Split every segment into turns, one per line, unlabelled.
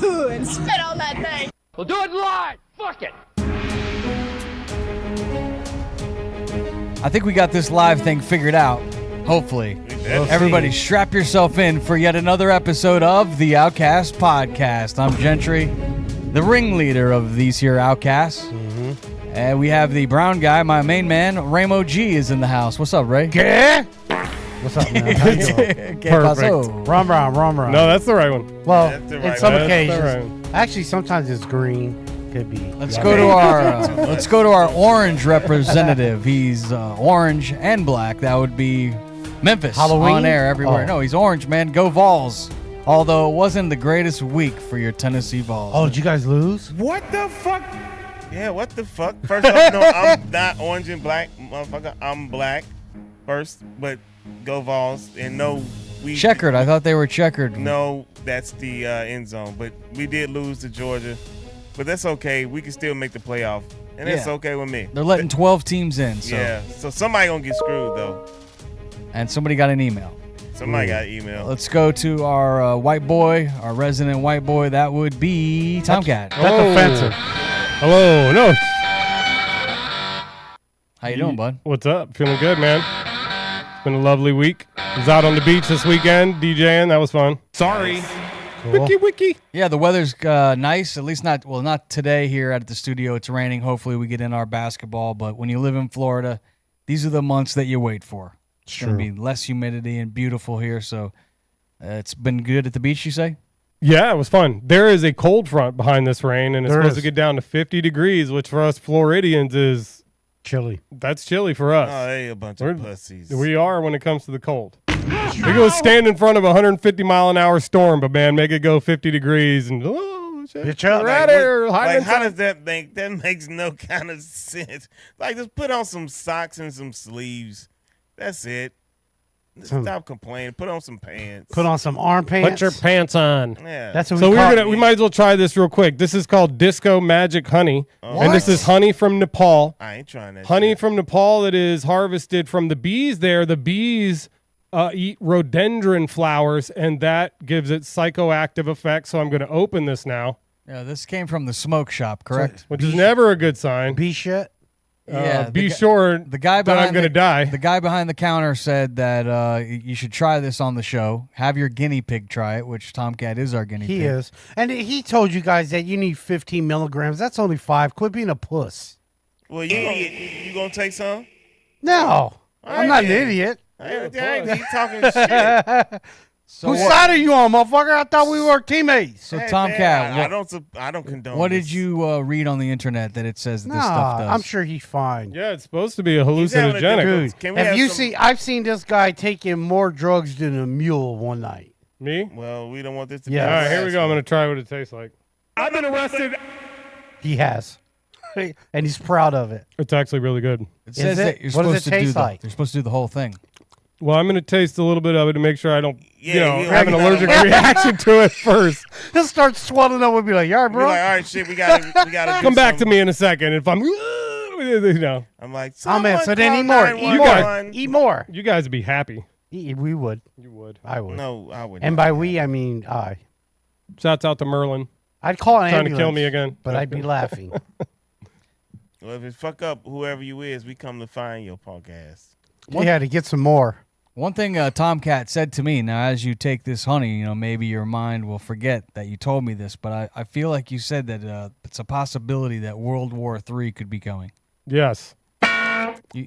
and spit on that thing.
We'll do it live. Fuck it.
I think we got this live thing figured out. Hopefully. Everybody strap yourself in for yet another episode of the Outcast Podcast. I'm Gentry, the ringleader of these here Outcasts. Mm-hmm. And we have the brown guy, my main man, Ramo G, is in the house. What's up, Ray?
Yeah. What's up, man? How you doing?
Perfect.
Rum.
No, that's the right one.
Well,
right
in some
one.
occasions, actually, sometimes it's green. Could be.
Let's go to our orange representative. He's orange and black. That would be Memphis.
Halloween?
On air everywhere.
Oh.
No, he's orange, man. Go Vols. Although it wasn't the greatest week for your Tennessee Vols.
Oh, did you guys lose?
What the fuck? Yeah, what the fuck? First off, no, I'm not orange and black, motherfucker. I'm black first, but go Vols. And no, we
checkered. I thought they were checkered.
No, that's the end zone. But we did lose to Georgia. But that's okay. We can still make the playoff. And that's okay with me.
They're letting 12 teams in. So.
Yeah. So somebody going to get screwed, though.
And somebody got an email.
Somebody got an email.
Let's go to our white boy, our resident white boy. That would be Tomcat.
That's offensive.
Hello. No.
How you doing, bud?
What's up? Feeling good, man. It's been a lovely week. I was out on the beach this weekend DJing. That was fun. Sorry.
Cool.
Wiki.
Yeah, the weather's nice. At least not today here at the studio. It's raining. Hopefully we get in our basketball. But when you live in Florida, these are the months that you wait for. It's going to be less humidity and beautiful here. So it's been good at the beach, you say?
Yeah, it was fun. There is a cold front behind this rain, and it's supposed to get down to 50 degrees, which for us Floridians is
chilly.
That's chilly for us.
Oh, they a bunch of pussies.
We are when it comes to the cold. We go stand in front of a 150 mile an hour storm, but man, make it go 50 degrees and shit.
How does that make? That makes no kind of sense. Like, just put on some socks and some sleeves. That's it. Stop complaining. Put on some pants.
Put on some arm pants.
Put your pants on.
Yeah.
That's what
we might as well try this real quick. This is called Disco Magic Honey. And this is honey from Nepal.
I ain't trying that.
Honey from Nepal that is harvested from the bees there. The bees eat rhododendron flowers, and that gives it psychoactive effects. So I'm going to open this now.
Yeah, this came from the smoke shop, correct?
Which is never a good sign.
Bee shit.
Yeah,
be sure
the guy
that I'm going to die.
The guy behind the counter said that you should try this on the show. Have your guinea pig try it, which Tomcat is our guinea pig.
He is. And he told you guys that you need 15 milligrams. That's only 5. Quit being a puss.
Well, you gonna take some?
No. I'm not an idiot.
He's talking shit.
So whose side are you on, motherfucker? I thought we were teammates.
So Tomcat,
I don't condone.
What
this.
did you read on the internet that it says that this stuff does?
I'm sure he's fine.
Yeah, it's supposed to be a hallucinogenic.
Dude, I've seen this guy taking more drugs than a mule one night.
Me?
Well, we don't want this to be.
All right, here we go. I'm going to try what it tastes like.
I've been arrested.
He has. And he's proud of it.
It's actually really good.
It says that you're supposed to do you're supposed to do the whole thing.
Well, I'm going to taste a little bit of it to make sure I don't, have an allergic reaction to it first.
He'll start swelling up and be like, "Yeah, bro."
Like, all right, shit, we got to
come back to me in a second. If I'm,
I'm like,
oh man, so then eat more.
You guys would be happy.
We would.
You would.
I would.
No, I would.
And by we, I mean I.
Shouts out to Merlin.
I'd call an
trying
ambulance,
to kill me again,
but I'd be laughing.
Well, if it fuck up whoever you is, we come to find your podcast.
Yeah, to get some more.
One thing Tomcat said to me, now as you take this honey, maybe your mind will forget that you told me this, but I feel like you said that it's a possibility that World War III could be coming.
Yes.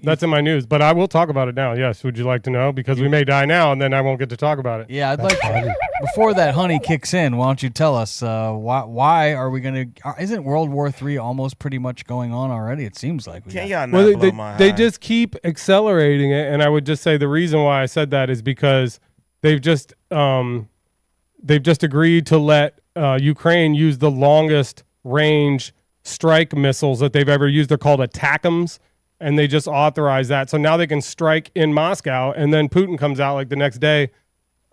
That's in my news, but I will talk about it now. Yes. Would you like to know? Because we may die now, and then I won't get to talk about it.
Yeah, I'd like to. Before that honey kicks in, why don't you tell us why are we going to? Isn't World War III almost pretty much going on already? It seems like.
Can y'all not blow my
they
high?
just keep accelerating it, and I would just say the reason why I said that is because they've just agreed to let Ukraine use the longest range strike missiles that they've ever used. They're called ATACMS. And they just authorized that. So now they can strike in Moscow, and then Putin comes out like the next day,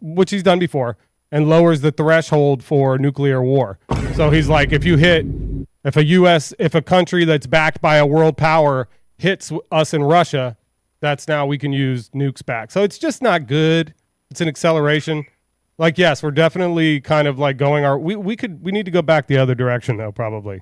which he's done before, and lowers the threshold for nuclear war. So he's like, if a country that's backed by a world power hits us in Russia, that's now we can use nukes back. So it's just not good. It's an acceleration. Like, yes, we're definitely kind of like going we need to go back the other direction though, probably.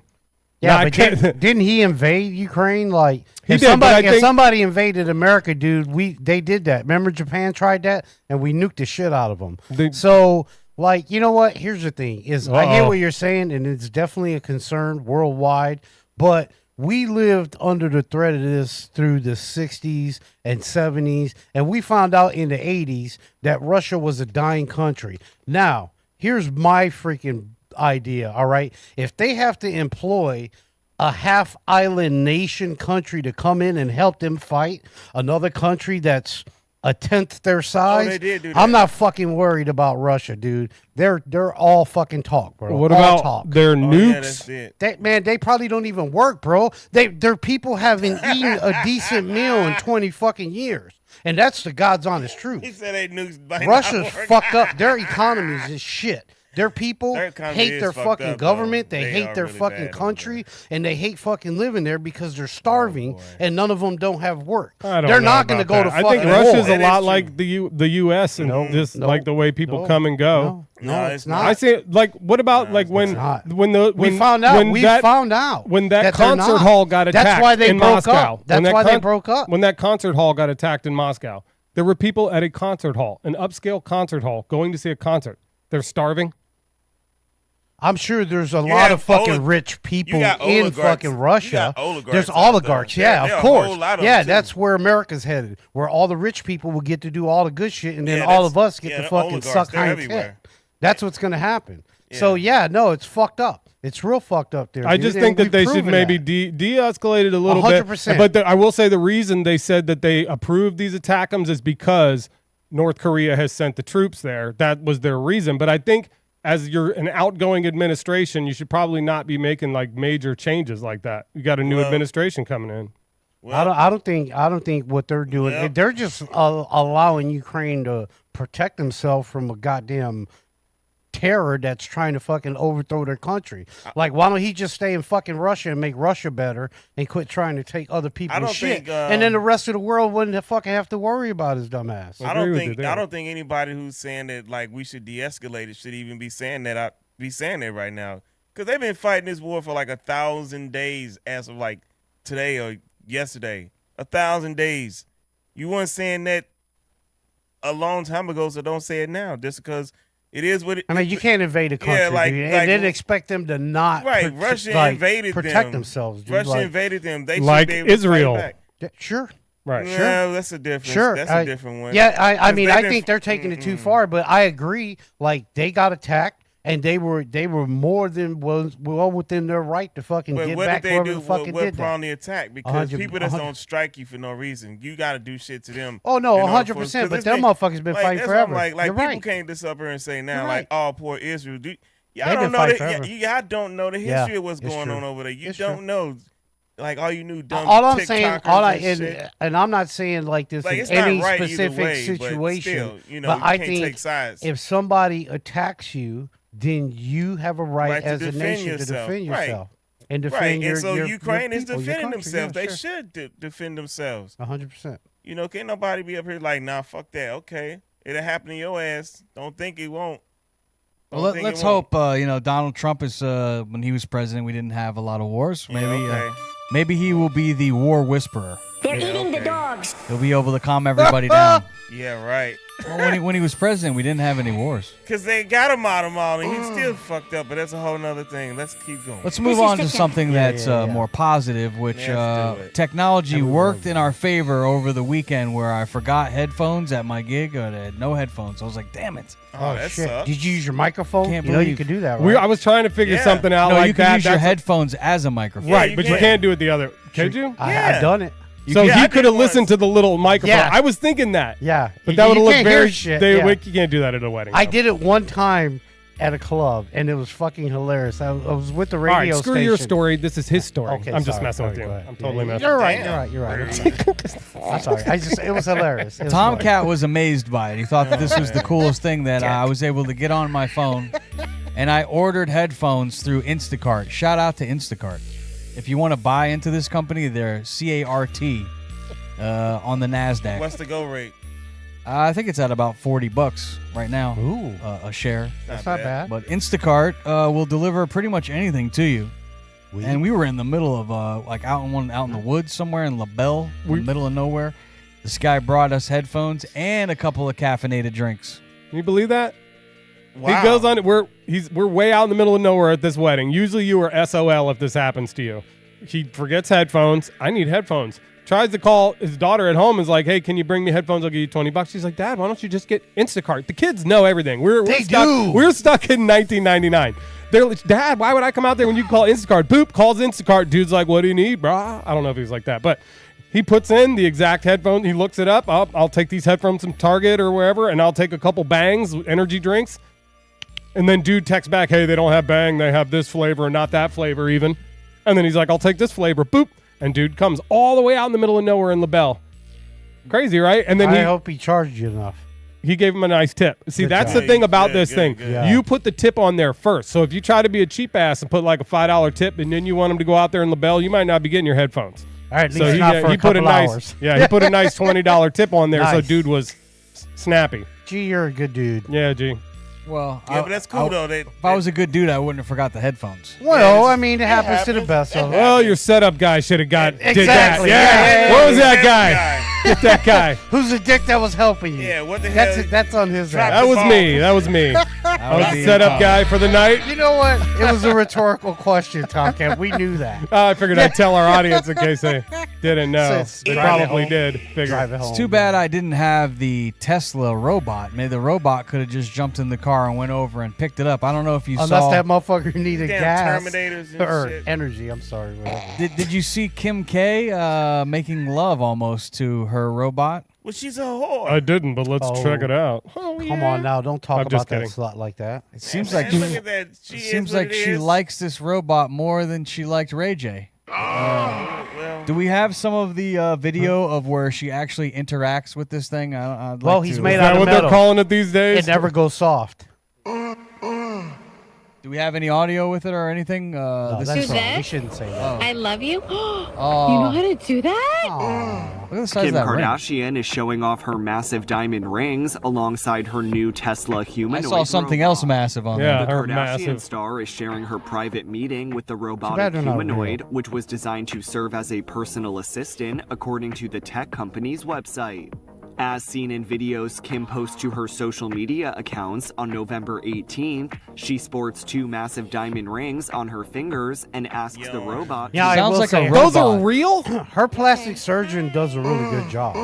Yeah, but didn't he invade Ukraine? Like,
he
if
did,
somebody invaded America, dude, they did that. Remember Japan tried that, and we nuked the shit out of them. So, like, you know what? Here's the thing: I hear what you're saying, and it's definitely a concern worldwide. But we lived under the threat of this through the 60s and 70s, and we found out in the 80s that Russia was a dying country. Now, here's my freaking idea, all right? If they have to employ a half island nation country to come in and help them fight another country that's a tenth their size,
they did do that.
I'm not fucking worried about Russia, dude. They're all fucking talk, bro.
What
all
about
talk.
their
Yeah,
nukes?
that's it.
They probably don't even work, bro. Their people haven't eaten a decent meal in 20 fucking years. And that's the God's honest truth.
He said they nukes.
Russia's fucked up. Their economies is shit. Their people
Their economy
hate
is
their
fucked
fucking
up,
government.
though.
They
They
hate
are
their
really
fucking
bad over
country, and they hate fucking living there because they're starving,
boy.
and none of them don't have work.
I don't
They're
know
not going to
about
go to
that.
fucking
I think Russia's
war.
a
That
lot
is
like the U.S. and just like the way people come and go.
No,
it's
it's
not.
not.
I say, like, what about like when
not.
we
found out
when that
they're
concert
not.
hall got attacked
That's why they
in
broke
Moscow.
up. That's why they broke up.
When that concert hall got attacked in Moscow, there were people at a concert hall, an upscale concert hall, going to see a concert. They're starving.
I'm sure there's a lot
have
of fucking rich people
got
in
oligarchs.
fucking
You
Russia.
got oligarchs
There's
out there.
oligarchs, yeah,
There
of
are a whole
course.
lot of
Yeah,
them, too.
that's where America's headed, where all the rich people will get to do all the good shit, and then
Yeah,
all
that's-
of us get
yeah,
to
the
fucking
oligarchs,
suck
they're
Heinz
everywhere.
head. That's what's going to happen. So, yeah, no, it's fucked up. It's real fucked up there.
I
dude,
just
and
think that
we've
they should
proven
maybe
that.
de-escalate it a little
100%.
bit. But I will say the reason they said that they approved these attackums is because North Korea has sent the troops there. That was their reason. But I think as you're an outgoing administration, you should probably not be making like major changes like that. You got a new administration coming in.
Well,
I don't think what they're doing.
Yeah.
They're just allowing Ukraine to protect themselves from a goddamn terror that's trying to fucking overthrow their country. Like, why don't he just stay in fucking Russia and make Russia better and quit trying to take other people's
don't
shit?
think,
And then the rest of the world wouldn't fucking have to worry about his dumb ass.
I
agree
don't
with
think
you there.
I don't think anybody who's saying that like we should de-escalate it should even be saying that. Be saying that right now because they've been fighting this war for like 1,000 days as of like today or yesterday. 1,000 days. You weren't saying that a long time ago, so don't say it now. Just because it is what it.
I mean, you can't invade a country, dude, and then expect them to not
Russia invaded
protect
them.
themselves. Dude.
Russia invaded them. They
Like
should be able to
Israel.
fight back.
Sure.
Right.
No, that's a difference.
Sure,
That's a different one.
Yeah, I
'Cause
mean,
they've
I
been
think they're taking it too far, but I agree. Like, they got attacked, and they were more than well within their right to fucking
But
get
what
back
did they
whoever
do?
the fucking
What
did that.
prong the attack? Because
100
people that
100
don't strike you for no reason, you got to do shit to them.
Oh no,
in order
100%.
for-
But
'cause
them
it's
motherfuckers been fighting
that's what I'm
forever.
Like
You're
people
right.
can't just up here and say now,
You're
like,
right.
oh, poor Israel. Y'all
They've
don't
been
know
fighting
that.
forever.
Y'all don't know the
Yeah,
history of what's
it's
going
true.
on over there. You
It's
don't
true.
know. Like all you knew, dumb
All I'm saying,
TikTokers and shit.
and I'm not saying like this
Like,
in
it's not
any
right either
specific
way, but
situation.
still, you know,
but
you
I
can't
think
take sides.
if somebody attacks you, then you have a right,
Right to
as a
defend
nation to
yourself.
defend
Right.
yourself and
Right,
defend
and so
your
Ukraine is
people, your
defending
country.
themselves.
Yeah,
They
sure.
should defend themselves.
100%.
You know, can't nobody be up here like, nah, fuck that. Okay, it'll happen to your ass. Don't think it won't.
Well, let's hope. Donald Trump is when he was president, we didn't have a lot of wars. Maybe, maybe he will be the war whisperer.
They're eating the dogs.
He'll be able to calm everybody down.
Yeah, right.
Well, when he was president, we didn't have any wars.
Because they got him out of all, and he's still fucked up, but that's a whole nother thing. Let's keep going.
Let's move on to something that's more positive, which
Let's do it.
technology worked in our favor over the weekend where I forgot headphones at my gig. I had no headphones. I was like, damn it.
Oh, that
shit.
sucks.
Did you use your microphone?
Can't
you know you
believe-
could do that, right?
I was trying to figure
Yeah.
something out
No,
like
you can
that.
use your
That's-
headphones as a microphone.
Yeah,
Right,
you
but you
can.
can't do it the other. Could you?
Yeah.
I've done it.
So
Yeah, I
he
did
could have
once.
listened to the little microphone.
Yeah.
I was thinking that.
Yeah.
But that would have
You
looked
can't hear
very.
shit,
You
yeah.
can't do that at a wedding.
I
though.
did it one time at a club, and it was fucking hilarious. I was with the
All
radio
right, screw
station.
your story. This is his story.
Okay,
I'm just
sorry,
messing with
sorry,
you.
go ahead.
I'm totally
Yeah,
messing
You're
with
right.
Damn.
You're right. I'm sorry. It was hilarious. It was funny.
Tomcat was amazed by it. He thought that this was the coolest thing that I was able to get on my phone. And I ordered headphones through Instacart. Shout out to Instacart. If you want to buy into this company, they're CART on the NASDAQ.
What's the go rate?
I think it's at about $40 right now.
Ooh,
A share.
that's not bad.
But Instacart will deliver pretty much anything to you. And we were in the middle of like out in the woods somewhere in LaBelle, in the middle of nowhere. This guy brought us headphones and a couple of caffeinated drinks.
Can you believe that?
Wow.
He goes on. We're way out in the middle of nowhere at this wedding. Usually you are SOL if this happens to you. He forgets headphones. I need headphones. Tries to call his daughter at home. Is like, hey, can you bring me headphones? I'll give you $20. She's like, Dad, why don't you just get Instacart? The kids know everything. We're stuck in 1999. They're like, Dad, why would I come out there when you call Instacart? Boop, calls Instacart. Dude's like, what do you need, brah? I don't know if he's like that, but he puts in the exact headphone. He looks it up. I'll take these headphones from Target or wherever, and I'll take a couple Bangs, energy drinks. And then dude texts back, hey, they don't have Bang. They have this flavor, not that flavor even. And then he's like, I'll take this flavor. Boop. And dude comes all the way out in the middle of nowhere in LaBelle. Crazy, right? And then
I hope he charged you enough.
He gave him a nice tip. See,
Good
that's
job.
the thing about this
Good,
thing.
good.
Yeah.
You put the tip on there first. So if you try to be a cheap ass and put like a $5 tip and then you want him to go out there in LaBelle, you might not be getting your headphones.
All right, at
So
least not for a
put a
couple
nice,
hours.
yeah, he put a nice $20 tip on there, so
Nice.
dude was snappy.
Gee, you're a good dude.
Yeah, G.
Well,
Yeah, but that's cool though.
If I was a good dude, I wouldn't have forgot the headphones.
Well, I mean, it happens to the best of us.
Well, your setup guy should have did that.
Exactly.
Yeah.
Yeah.
Where was that guy? Get that guy.
Who's the dick that was helping you?
Yeah, what the hell?
That's on his
Drop
ass.
That was
ball.
me. That was me. I was the setup guy for the night.
You know what? It was a rhetorical question, Tomcat. We knew that.
I figured I'd tell our audience in case they didn't know.
So
They
drive it
probably
home.
did. Figure.
Drive it home.
It's too bad I didn't have the Tesla robot. Maybe the robot could have just jumped in the car and went over and picked it up. I don't know if you
Unless
saw.
that motherfucker needed
Damn
gas
Terminators and
or
shit.
energy. I'm sorry. Whatever.
Did you see Kim K making love almost to her robot?
Well, she's a whore.
I didn't, but let's
Oh.
check it out.
Come on now, don't talk
I'm just
about that
kidding.
slut like that.
It seems
Man,
like
look at that. She
it
is
seems
what
like
it
she
is.
likes this robot more than she liked Ray J.
Well,
Do we have some of the video of where she actually interacts with this thing? I'd
Well,
like
he's
to.
made
Is
out
that
of
what
metal.
they're calling it these days?
It never goes soft.
Do we have any audio with it or anything?
No,
This
that's
is
Do
wrong.
that?
We shouldn't say that.
I love you.
Oh.
You know how to do that?
Aw.
Look at the size
Kim
of that ring.
Kardashian is showing off her massive diamond rings alongside her new Tesla
I
humanoid
saw something
robot.
else massive on
Yeah.
The
Her
Kardashian
massive.
star is sharing her private meeting with the
bad
robotic
they're not
humanoid,
real.
which was designed to serve as a personal assistant, according to the tech company's website. As seen in videos Kim posts to her social media accounts on November 18th, she sports 2 massive diamond rings on her fingers and asks the robot
Yeah, I
Sounds
will
like
say
a
her-
Those are
robot.
real?
Her plastic surgeon does a really good job.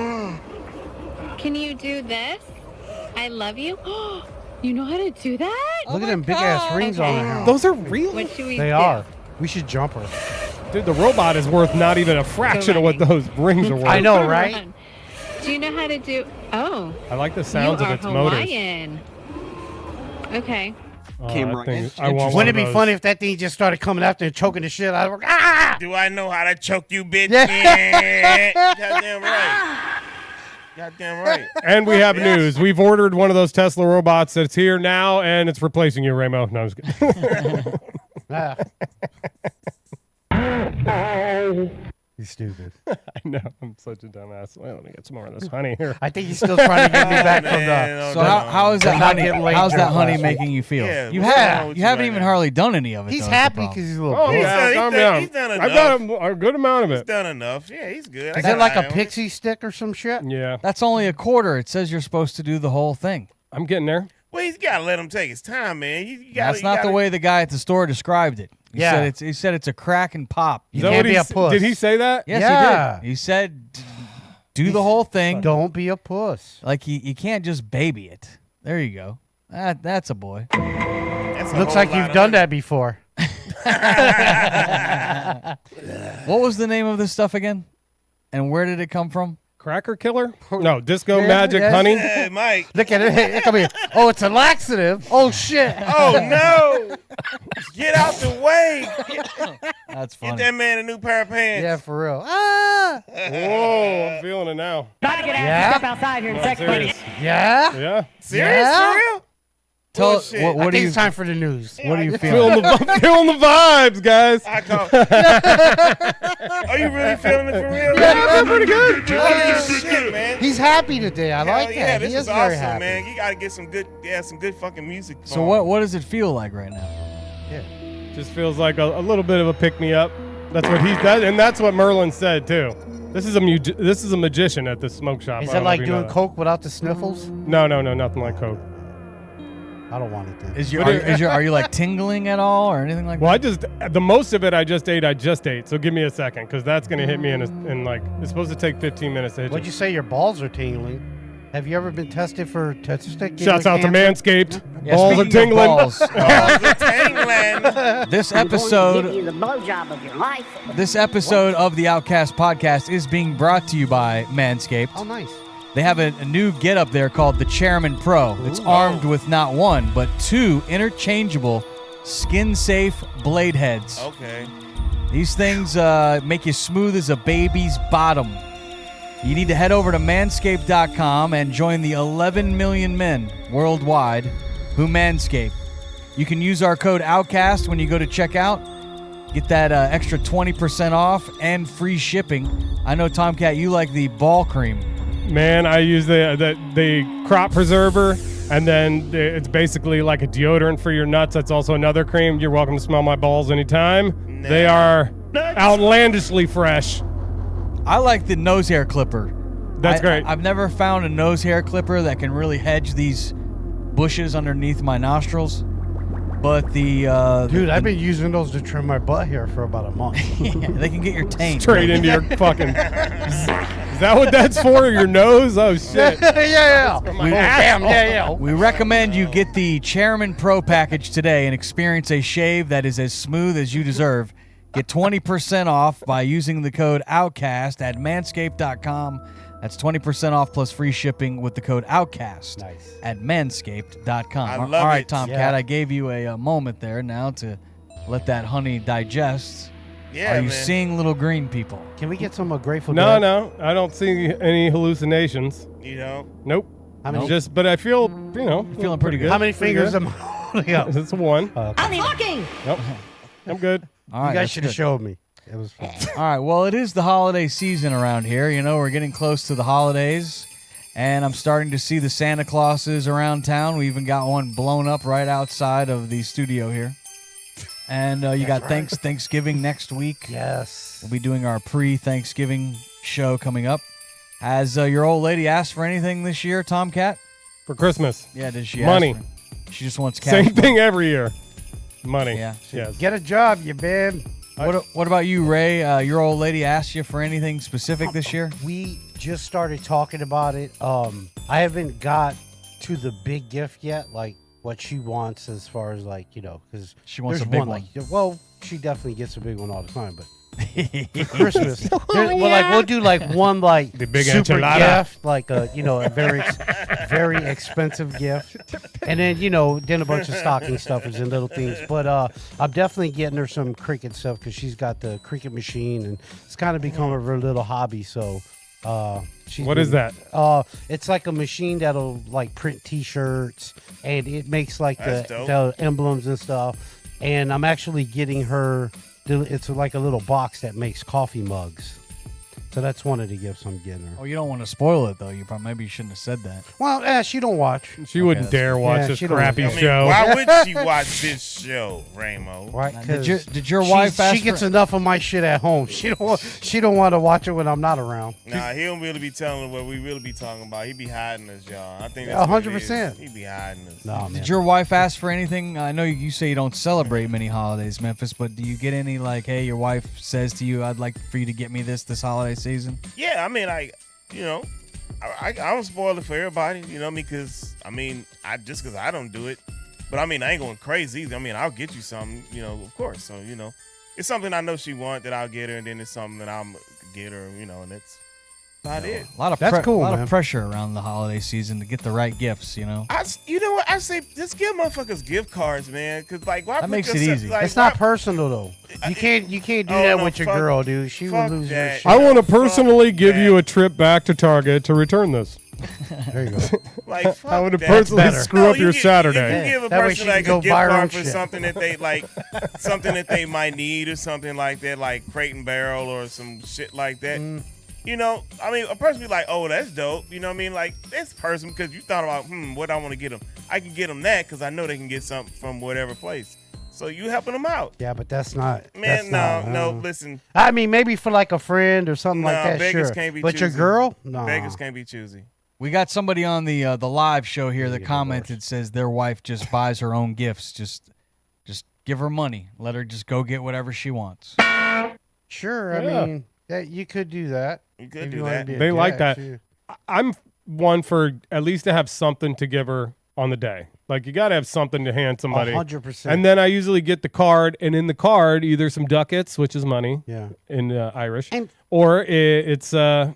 Can you do this? I love you. You know how to do that?
Look at them big ass rings on
Okay.
her.
Those are real?
What should we
They
do?
are. We should jump her.
Dude, the robot is worth not even a fraction of what those rings are worth.
I know, right?
Do you know how to do? Oh,
I like the sounds
you
of
are
its motors.
Hawaiian. Okay.
Kim
I think
Ryan-
I want one
Wouldn't it
of
be
those.
funny if that thing just started coming after and choking the shit out of her? Ah!
do I know how to choke you, bitch?
Yeah.
Yeah. Goddamn right. Goddamn right.
And we have
Yes.
news. We've ordered one of those Tesla robots that's here now, and it's replacing you, Ramo. No, I was kidding.
Ah. He's stupid.
I know. I'm such a dumbass. Well, let me get some more of this honey here.
I think he's still trying to get me back from the.
Man,
So how is that
Not
honey?
getting laid
How's that
during
honey
last
making you feel?
Yeah,
you
what's going on
have
with
you
you
haven't
right
even
now?
hardly done any of it.
He's
though, is the
happy
problem.
because he's a little.
Oh,
bitch.
yeah,
He's
calm
done-
down.
he's done
I've got
enough.
a good amount of
He's
it.
done enough. Yeah, he's good. I
Is
got
it like
an eye
a
on him.
pixie stick or some shit?
Yeah,
That's only a quarter. It says you're supposed to do the whole thing.
I'm getting there.
Well, he's got to let him take his time, man. You gotta,
That's not the way the guy at the store described it.
Yeah.
He said it's a crack and pop.
You
Is that
can't
what
be
he
a
s-
puss.
Did he say that?
Yes,
Yeah.
he did. He said, do the whole thing.
Don't be a puss.
Like you can't just baby it. There you go. That's a boy.
That's a
Looks
whole
like
lot
you've
of
done
money.
that before.
What was the name of this stuff again? And where did it come from?
Cracker killer? No, disco
Yeah,
magic
yeah.
honey.
Hey, Mike.
Look at it. Hey, come here. Oh, it's a laxative. Oh shit.
Oh, no. Get out the way.
That's
Get
funny.
that man a new pair of pants.
Yeah, for real. Ah.
Whoa, I'm feeling it now.
About to get asked
Yeah?
to step outside here in a second,
Serious.
ladies.
Yeah.
Yeah.
Serious?
Yeah?
For real?
Tell
Bullshit.
what
I
do
think
you
it's time for the news.
what are you feeling?
Feeling the vibes, guys.
I call. Are you really feeling it for real?
Yeah, I feel pretty good.
Holy shit, man.
He's happy today. I like
Yeah,
that.
this
He is
is
very
awesome,
happy.
man. You gotta get some good fucking music.
So what does it feel like right now?
Just feels like a little bit of a pick me up. That's what and that's what Merlin said too. This is a magician at the smoke shop.
Is
I
it
don't know
like
if you know
doing
that.
coke without the sniffles?
No, nothing like coke.
I don't want it then.
Are you like tingling at all or anything like
Well,
that?
the most of it I just ate. So give me a second, because that's gonna hit me in like it's supposed to take 15 minutes to hit
What'd you say? Your balls are tingling. Have you ever been tested for testicular
Shouts out to
cancer?
Manscaped.
Yeah,
Balls are
speaking of
tingling.
balls,
Tangland.
this
Give
episode
you the blowjob of your life.
this episode of the Outcast Podcast is being brought to you by Manscaped.
Oh, nice.
They have a new get-up there called the Chairman Pro. It's armed with not one, but two interchangeable skin-safe blade heads.
Okay.
These things make you smooth as a baby's bottom. You need to head over to manscaped.com and join the 11 million men worldwide who manscape. You can use our code OUTCAST when you go to checkout. Get that extra 20% off and free shipping. I know, Tomcat, you like the ball cream.
Man, I use the crop preserver, and then it's basically like a deodorant for your nuts. That's also another cream. You're welcome to smell my balls anytime. They are outlandishly fresh.
I like the nose hair clipper.
That's great.
I've never found a nose hair clipper that can really hedge these bushes underneath my nostrils. But
Dude, I've been using those to trim my butt hair for about a month.
they can get your taint.
Straight into your fucking. Is that what that's for? Your nose? Oh shit!
yeah. Yeah.
We recommend you get the Chairman Pro package today and experience a shave that is as smooth as you deserve. Get 20% off by using the code OUTCAST at manscaped.com. That's 20% off plus free shipping with the code OUTCAST at manscaped.com.
I love
All right,
it.
Tomcat,
Yeah.
I gave you a moment there now to let that honey digest.
Yeah,
Are you
man.
seeing little green people?
Can we get some Grateful
No,
Dead?
no, I don't see any hallucinations.
You know?
Nope.
How many,
But I feel,
feeling pretty good.
how many
Pretty
fingers
good.
am I holding up?
It's a one.
Only looking.
Nope. I'm good.
All right,
You guys
that's
should have
good.
showed me. It was fun.
All right, well, it is the holiday season around here. You know, we're getting close to the holidays, and I'm starting to see the Santa Clauses around town. We even got one blown up right outside of the studio here. And you got Thanksgiving next week.
Yes.
We'll be doing our pre-Thanksgiving show coming up. Has your old lady asked for anything this year, Tomcat?
For Christmas.
Yeah, did she
Money.
ask she just wants cash.
Same thing every year. Money.
Yeah.
Yes.
Get a job, you man.
What about you, Ray? Your old lady asked you for anything specific this year?
We just started talking about it. I haven't got to the big gift yet, like what she wants as far as like, because
She wants
there's
a big
one.
one.
Like, well, she definitely gets a big one all the time, but for Christmas, we'll do like one like
The big
super
enchilada.
gift, like a a very expensive gift, and then then a bunch of stocking stuffers and little things. But I'm definitely getting her some Cricut stuff because she's got the Cricut machine and it's kind of become her little hobby. So
What is that?
It's like a machine that'll like print T-shirts and it makes like
That's
the emblems and stuff. And I'm actually getting her. It's like a little box that makes coffee mugs. So that's one of the gifts I'm getting her.
Oh, you don't want to spoil it, though. Maybe you shouldn't have said that.
Well, she don't watch.
She wouldn't
that's
dare watch
Yeah,
this
she don't-
crappy
I mean,
show.
why would she watch this show, Ramo?
Right?
Did your wife ask
She gets
for-
enough of my shit at home. She don't want to watch it when I'm not around.
Nah, he don't really be telling what we really be talking about. He be hiding us, y'all. I think
Yeah,
that's
100%.
He be hiding us.
No, man.
Did your wife ask for anything? I know you say you don't celebrate many holidays, Memphis, but do you get any like, hey, your wife says to you, I'd like for you to get me this holiday season?
Yeah, I mean, I don't spoil it for everybody, because because I don't do it, but I mean, I ain't going crazy either. I mean, I'll get you something, of course. So, it's something I know she want that I'll get her, and then it's something that I'll get her, and About it.
A lot of
That's cool,
A lot
man.
of pressure around the holiday season to get the right gifts.
You know what? I say just give motherfuckers gift cards, man. Cause like, why
That
put
makes it
yourself-
easy.
Like,
It's not
why-
personal though. You can't do
Oh,
that
no,
with your
fuck-
girl, dude. She
fuck
would lose her
that.
shit.
I want to personally give
that.
you a trip back to Target to return this.
There you go.
Like, fuck
I want to
that.
personally
better.
screw up
you
your
give-
Saturday.
If you give a
That way
person
she can
like
go
a gift
buy her own
card for
shit.
something that they like, something that they might need or something like that, like Crate and Barrel or some shit like that. You know, I mean, a person be like, "Oh, that's dope." You know what I mean? Like, this person, because you thought about, what I want to get them. I can get them that because I know they can get something from whatever place. So you helping them out.
Yeah, but that's not.
Man,
that's
no,
not,
listen.
I mean, maybe for like a friend or something like that.
beggars
Sure.
can't be
But
choosy.
your girl, no.
Beggars can't be choosy.
We got somebody on the live show here that
get
commented, says their wife just buys her own gifts. Just give her money. Let her just go get whatever she wants.
Sure, I
Yeah.
mean that you could do that.
You could
If
do
wanna
that.
be a
They like
dick,
that.
sure.
I'm one for at least to have something to give her on the day. Like you got to have something to hand somebody.
100%.
And then I usually get the card, and in the card, either some ducats, which is money
Yeah.
in Irish,
And-
or it's a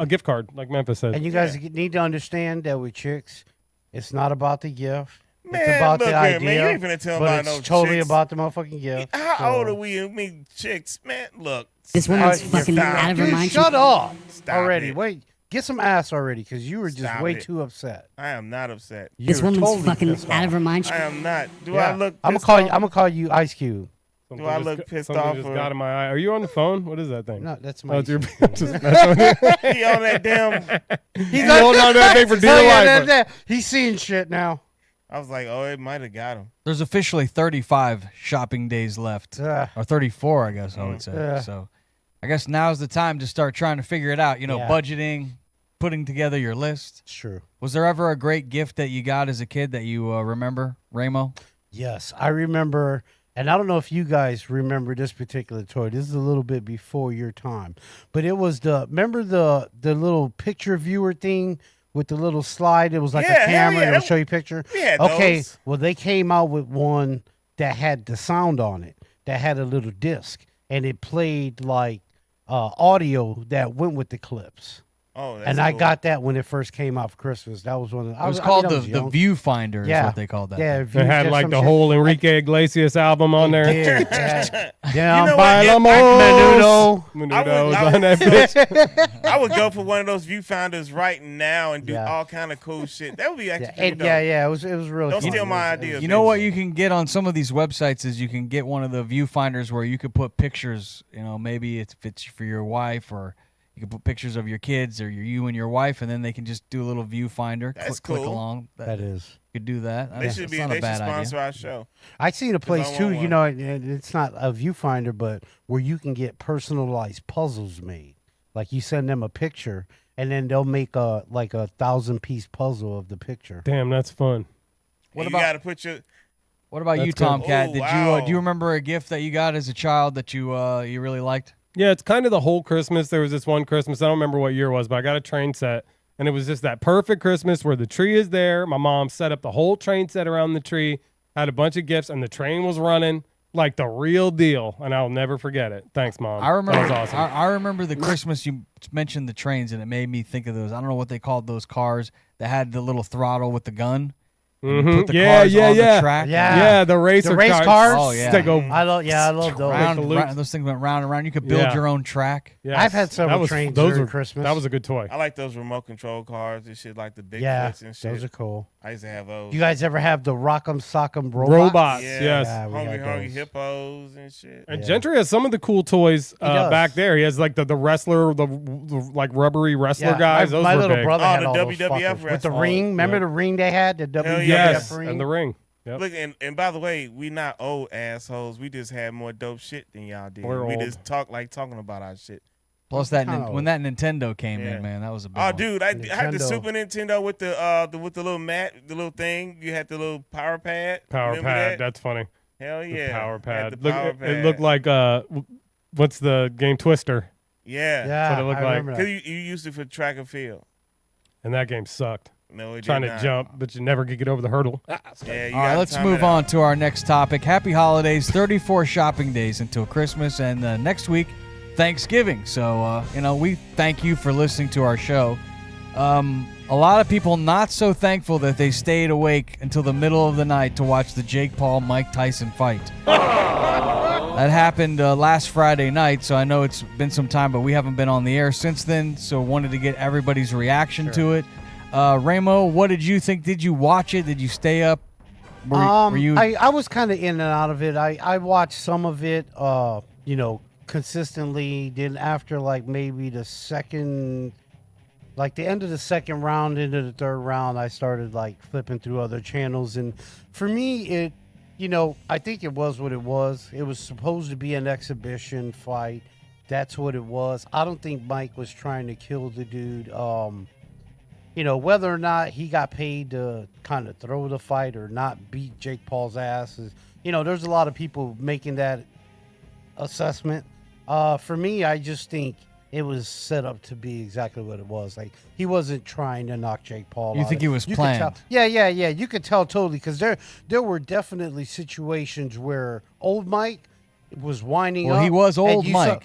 gift card, like Memphis said.
And you guys need to understand that with chicks, it's not about the gift.
Man,
it's about
look
the
here,
idea.
man. You ain't finna tell me
but
about
it's
no
totally
chicks.
about the motherfucking gift.
How
So-
old are we? I mean, chicks, man. Look,
This woman's
Stop.
fucking
Stop.
out of her
Dude,
mind.
shut up
Stop
already.
it.
Wait, get some ass already, because you were just
Stop
way
it.
too upset.
I am not upset.
This
You're
woman's
totally
fucking
pissed
out of
off.
her mind.
I am not. Do
Yeah.
I look?
I'm
pissed
gonna
off?
call you Ice Cube.
Something
Do I
just
look
got-
pissed
something
off
just
or-
got in my eye. Are you on the phone? What is that thing?
No, that's
Oh,
my.
it's your
Ice Cube.
just messing with you.
He on that damn.
He's holding on to that thing for dear
Oh, yeah,
life.
that. He's seeing shit now.
I was like, oh, it might have got him.
There's officially 35 shopping days left,
Ugh.
or 34, I guess I would say.
Yeah.
So, I guess now's the time to start trying to figure it out. You know,
Yeah.
budgeting, putting together your list.
It's true.
Was there ever a great gift that you got as a kid that you remember, Ramo?
Yes, I remember, and I don't know if you guys remember this particular toy. This is a little bit before your time, but it was remember the little picture viewer thing with the little slide. It was like
Yeah,
a
hell
camera.
yeah,
It'll
that-
show you picture.
we had
Okay,
those.
well they came out with one that had the sound on it, that had a little disc, and it played like audio that went with the clips.
Oh, that's
And I
cool.
got that when it first came out for Christmas. That was one of the.
It was called the viewfinder, is what they called that.
Yeah,
thing.
It had like the whole Enrique Iglesias album on there.
Yeah,
You know what?
Menudo.
Menudo
I
was
would-
on that bitch.
I would go for one of those viewfinders right now and do
Yeah.
all kind of cool shit. That would be actually
Yeah,
pretty
and
dope.
yeah, it was really.
Don't
fun.
steal my
It was-
ideas.
You know what you can get on some of these websites is you can get one of the viewfinders where you could put pictures, you know, maybe if it's for your wife, or you can put pictures of your kids or you and your wife, and then they can just do a little viewfinder.
That's
click
cool.
along.
That is.
You could do that.
They should
That's
be.
not
They
a
should
bad
sponsor
idea.
our show.
I seen a place
I
too.
want
You
one.
know, and it's not a viewfinder, but where you can get personalized puzzles made. Like you send them a picture, and then they'll make a 1,000-piece puzzle of the picture.
Damn, that's fun.
What
And
about-
you got to put your.
What about you,
That's good.
Tomcat?
Oh,
Did
wow.
you do you remember a gift that you got as a child that you really liked?
Yeah, it's kind of the whole Christmas. There was this one Christmas, I don't remember what year it was, but I got a train set. And it was just that perfect Christmas where the tree is there. My mom set up the whole train set around the tree, had a bunch of gifts, and the train was running like the real deal. And I'll never forget it. Thanks, Mom.
I remember.
That was awesome.
I remember the Christmas you mentioned the trains, and it made me think of those. I don't know what they called those cars that had the little throttle with the gun. And you put the
Yeah,
cars
yeah,
on
yeah.
the track.
Yeah.
Yeah, the racer
race
cars.
cars?
Oh, yeah.
They go.
I love those.
Round, those things went round and round. You could build
Yeah.
your own track.
Yes.
I've had several
That was-
trains
those
during
were-
Christmas.
That was a good toy.
I like those remote control cars and shit, like the Bigfoots
Yeah,
and shit.
those are cool.
I used to have those.
You guys ever have the Rock'em Sock'em robots?
Robots,
Yeah.
yes.
Yeah, we
hungry,
had
hungry
those.
hippos and shit.
And
Yeah.
Gentry has some of the cool toys
does.
back there. He has like the wrestler, the like rubbery wrestler guys. Those
my
were
little
big.
brother
Oh,
had
the
all those
WWF
fuckers. with the
wrestler.
ring. Remember
Yeah.
the ring they had? The WWF
Yes,
ring.
and the ring. Yep.
Look, and by the way, we not old assholes. We just had more dope shit than y'all did.
We're
we
old.
just talking about our shit.
Plus when that Nintendo came
Yeah.
in, man, that was a big
Oh,
one.
dude, I had the
Nintendo.
Super Nintendo with the little mat, the little thing. You had the little power pad.
Power
Remember
pad.
that?
That's funny.
Hell
The
yeah.
power
Had
pad.
the
Look,
power
it
pad.
looked like what's the game Twister?
Yeah.
Yeah,
what it looked
I
like.
remember
Because
that.
you used it for track and field.
And that game sucked.
No, it
Trying
did
to
not.
jump, but you never could get over the hurdle.
Yeah, you
All right,
gotta
let's
time
move
it out.
on to our next topic. Happy holidays. 34 shopping days until Christmas, and next week, Thanksgiving. So, we thank you for listening to our show. A lot of people not so thankful that they stayed awake until the middle of the night to watch the Jake Paul-Mike Tyson fight. That happened last Friday night, so I know it's been some time, but we haven't been on the air since then, so wanted to get everybody's reaction to it. Ramo, what did you think? Did you watch it? Did you stay up? Were you?
I was kind of in and out of it. I watched some of it, consistently. Then after maybe the second, the end of the second round into the third round, I started flipping through other channels. And for me, it, I think it was what it was. It was supposed to be an exhibition fight. That's what it was. I don't think Mike was trying to kill the dude. Whether or not he got paid to kind of throw the fight or not beat Jake Paul's ass is, there's a lot of people making that assessment. For me, I just think it was set up to be exactly what it was. He wasn't trying to knock Jake Paul out.
You think it was planned?
Yeah. You could tell totally, because there were definitely situations where old Mike was winding up.
Well, he was old Mike.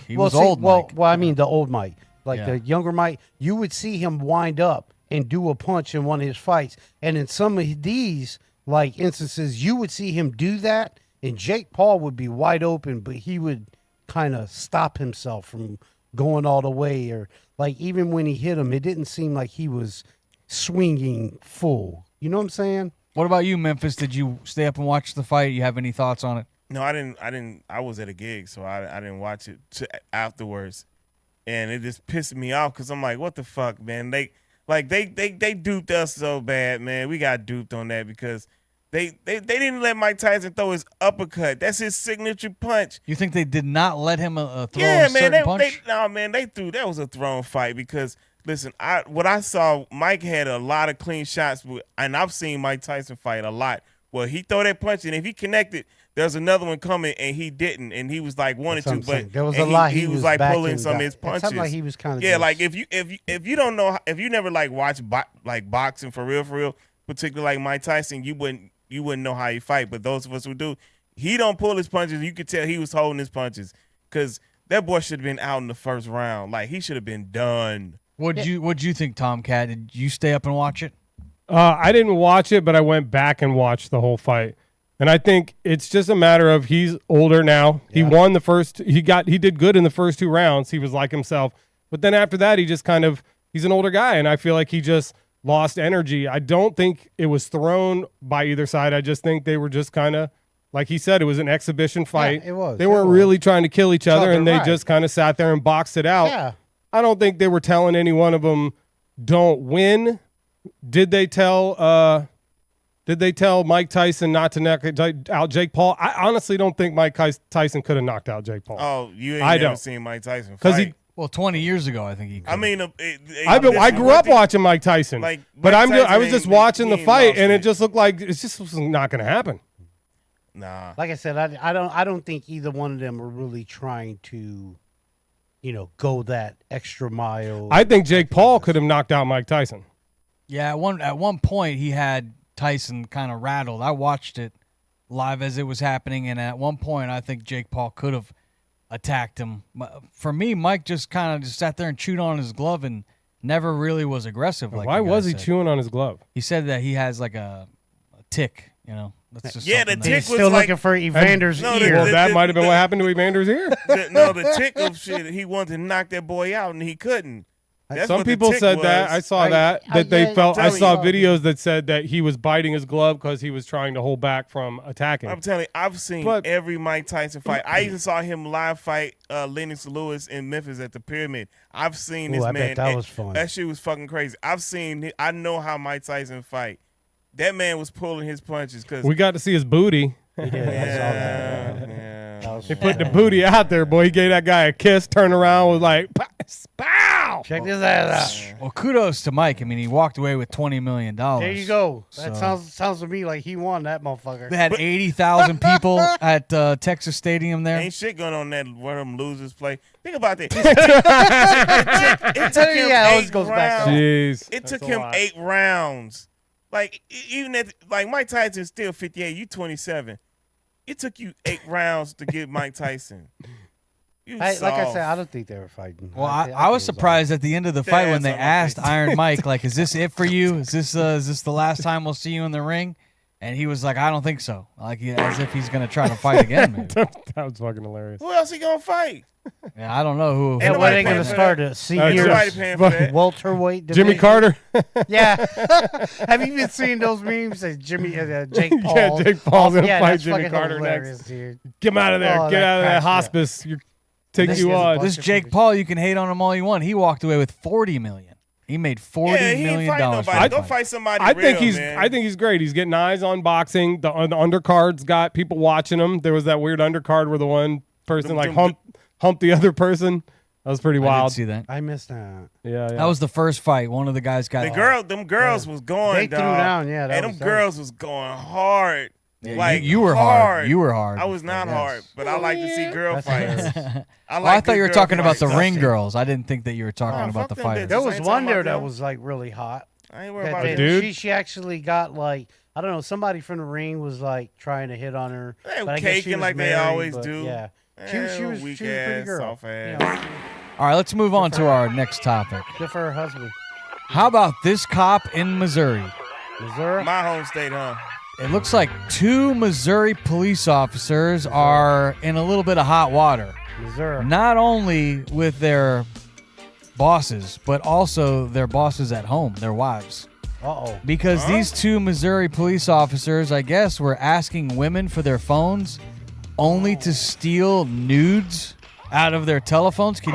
Well, I mean the old Mike. The younger Mike, you would see him wind up and do a punch in one of his fights. And in some of these instances, you would see him do that, and Jake Paul would be wide open, but he would kind of stop himself from going all the way. Or even when he hit him, it didn't seem like he was swinging full. You know what I'm saying?
What about you, Memphis? Did you stay up and watch the fight? You have any thoughts on it?
No, I didn't. I was at a gig, so I didn't watch it afterwards, and it just pissed me off because I'm like, what the fuck, man? They duped us so bad, man. We got duped on that because they didn't let Mike Tyson throw his uppercut. That's his signature punch.
You think they did not let him throw
a certain
punch?
They threw. That was a thrown fight because, listen, what I saw, Mike had a lot of clean shots, and I've seen Mike Tyson fight a lot. Well, he throw that punch, and if he connected, there's another one coming, and he didn't, and he was wanted to, but
there was a lot.
He was pulling some of his punches.
It sounded like he was kind of
if you don't know, if you never watch boxing for real, particularly Mike Tyson, you wouldn't know how he fight. But those of us who do, he don't pull his punches. You could tell he was holding his punches because that boy should have been out in the first round. He should have been done.
What'd you think, Tomcat? Did you stay up and watch it?
I didn't watch it, but I went back and watched the whole fight. And I think it's just a matter of he's older now. Yeah. He won the first. He did good in the first 2 rounds. He was like himself. But then after that, he just he's an older guy, and I feel like he just lost energy. I don't think it was thrown by either side. I just think they were just kind of, like he said, it was an exhibition fight.
Yeah, it was.
They weren't really trying to kill each other, and they just kind of sat there and boxed it out.
Yeah.
I don't think they were telling any one of them, don't win. Did they tell Mike Tyson not to knock out Jake Paul? I honestly don't think Mike Tyson could have knocked out Jake Paul.
Oh, you ain't never seen Mike Tyson fight?
Well, 20 years ago, I think he could.
I mean,
I grew up watching Mike Tyson, but I was just watching the fight, and it just looked like it just was not going to happen.
Nah.
Like I said, I don't think either one of them were really trying to, go that extra mile.
I think Jake Paul could have knocked out Mike Tyson.
Yeah, at one point he had Tyson kind of rattled. I watched it live as it was happening, and at one point I think Jake Paul could have attacked him. For me, Mike just kind of just sat there and chewed on his glove and never really was aggressive.
Why was he chewing on his glove?
He said that he has a tick, That's just
the tick was
still looking for Evander's ear.
Well, that might have been what happened to Evander's ear.
The tick of shit, he wanted to knock that boy out, and he couldn't. That's
Some people said that. I saw they felt. I saw videos that said that he was biting his glove because he was trying to hold back from attacking.
I'm telling you, I've seen every Mike Tyson fight. I even saw him live fight Lennox Lewis in Memphis at the Pyramid. I've seen this man.
Bet that was fun.
That shit was fucking crazy. I know how Mike Tyson fight. That man was pulling his punches because
we got to see his booty.
He did. I saw that.
He put the booty out there, boy. He gave that guy a kiss, turned around, was like, pow!
Check this ass out.
Well, kudos to Mike. I mean, he walked away with $20 million.
There you go. That sounds to me like he won that motherfucker.
They had 80,000 people at Texas Stadium there.
Ain't shit going on that where them losers play. Think about that. It took him 8 rounds.
Jeez,
it took him 8 rounds. Even at Mike Tyson's still 58. You 27. It took you 8 rounds to get Mike Tyson.
Like I said, I don't think they were fighting.
Well, I was surprised at the end of the fight when they asked Iron Mike, like, "Is this it for you? Is this the last time we'll see you in the ring?" And he was like, "I don't think so." Like, as if he's gonna try to fight again. Maybe.
That was fucking hilarious.
Who else he gonna fight?
Yeah, I don't know who.
And when are they gonna start a senior welterweight division?
Jimmy Carter.
Yeah. Have you been seeing those memes? Jake Paul.
Yeah, Jake Paul's gonna fight Jimmy Carter next.
Dude.
Get him out of there. Get out of that hospice.
This Jake Paul, you can hate on him all you want. He walked away with $40 million. He made $40 million.
Go fight somebody.
I think he's great. He's getting eyes on boxing. The undercard's got people watching him. There was that weird undercard where the one person humped the other person. That was pretty wild.
I didn't see that.
I missed that.
Yeah.
That was the first fight. One of the guys got
them girls was going.
They threw down. Yeah,
them girls was going hard.
Yeah,
like
you were hard. You were hard.
I was not hard, but I like to see girl fights.
I thought you were talking about the ring girls. I didn't think that you were talking about the fighters.
There was one there that was like really hot.
I ain't worried about
it. Dude.
She actually got like, I don't know, somebody from the ring was like trying to hit on her.
They were caking like they always do.
Yeah. She was a pretty girl.
Soft ass.
All right, let's move on to our next topic.
Good for her husband.
How about this cop in Missouri?
Missouri?
My home state, huh?
It looks like 2 Missouri police officers are in a little bit of hot water.
Missouri.
Not only with their bosses, but also their bosses at home, their wives.
Uh-oh.
Because these 2 Missouri police officers, I guess, were asking women for their phones only to steal nudes out of their telephones. Can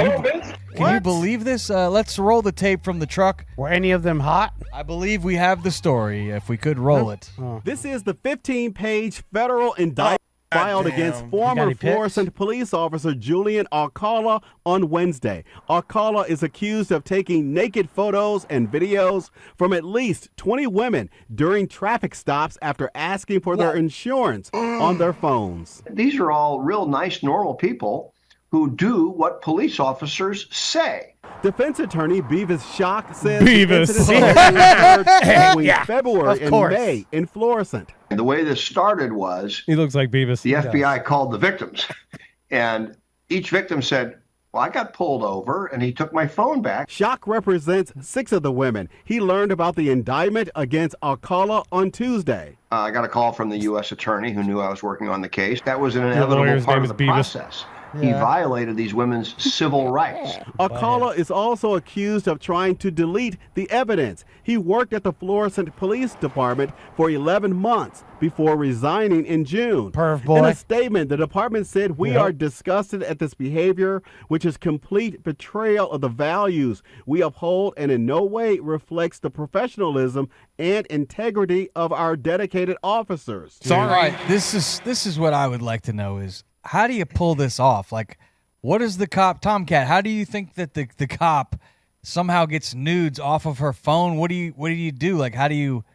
you believe this? Let's roll the tape from the truck.
Were any of them hot?
I believe we have the story, if we could roll it.
This is the 15-page federal indictment filed against former Florissant police officer Julian Alcala on Wednesday. Alcala is accused of taking naked photos and videos from at least 20 women during traffic stops after asking for their insurance on their phones.
These are all real nice, normal people who do what police officers say.
Defense attorney Beavis Schock says
Beavis.
the incident occurred between February and May in Florissant.
The way this started was
he looks like Beavis.
The FBI called the victims, and each victim said, well, I got pulled over, and he took my phone back.
Schock represents 6 of the women. He learned about the indictment against Alcala on Tuesday.
I got a call from the U.S. attorney who knew I was working on the case. That was an inevitable part of the process. Yeah. He violated these women's civil rights.
Alcala is also accused of trying to delete the evidence. He worked at the Florissant Police Department for 11 months before resigning in June.
Perv boy.
In a statement, the department said, we are disgusted at this behavior, which is complete betrayal of the values we uphold and in no way reflects the professionalism and integrity of our dedicated officers.
All right, this is what I would like to know is, how do you pull this off? Like, what is the cop, Tomcat? How do you think that the cop somehow gets nudes off of her phone? What do you do? Like, how do you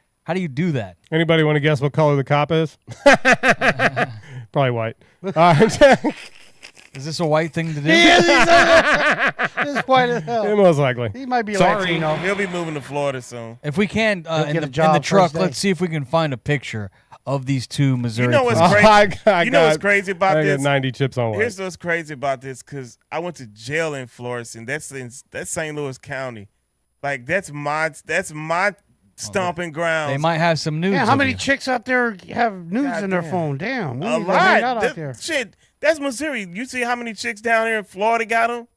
do that?
Anybody want to guess what color the cop is? Probably white.
Is this a white thing to do?
He's white as hell.
Most likely.
He might be
Latino. He'll be moving to Florida soon.
If we can, in the truck, let's see if we can find a picture of these 2 Missouri.
You know what's crazy? What's crazy about this?
I got 90 chips on white.
Here's what's crazy about this, because I went to jail in Florissant. That's St. Louis County. Like that's my stomping grounds.
They might have some nudes.
Yeah, how many chicks out there have nudes in their phone? Damn,
a lot. Out there. Shit, that's Missouri. You see how many chicks down here in Florida got them?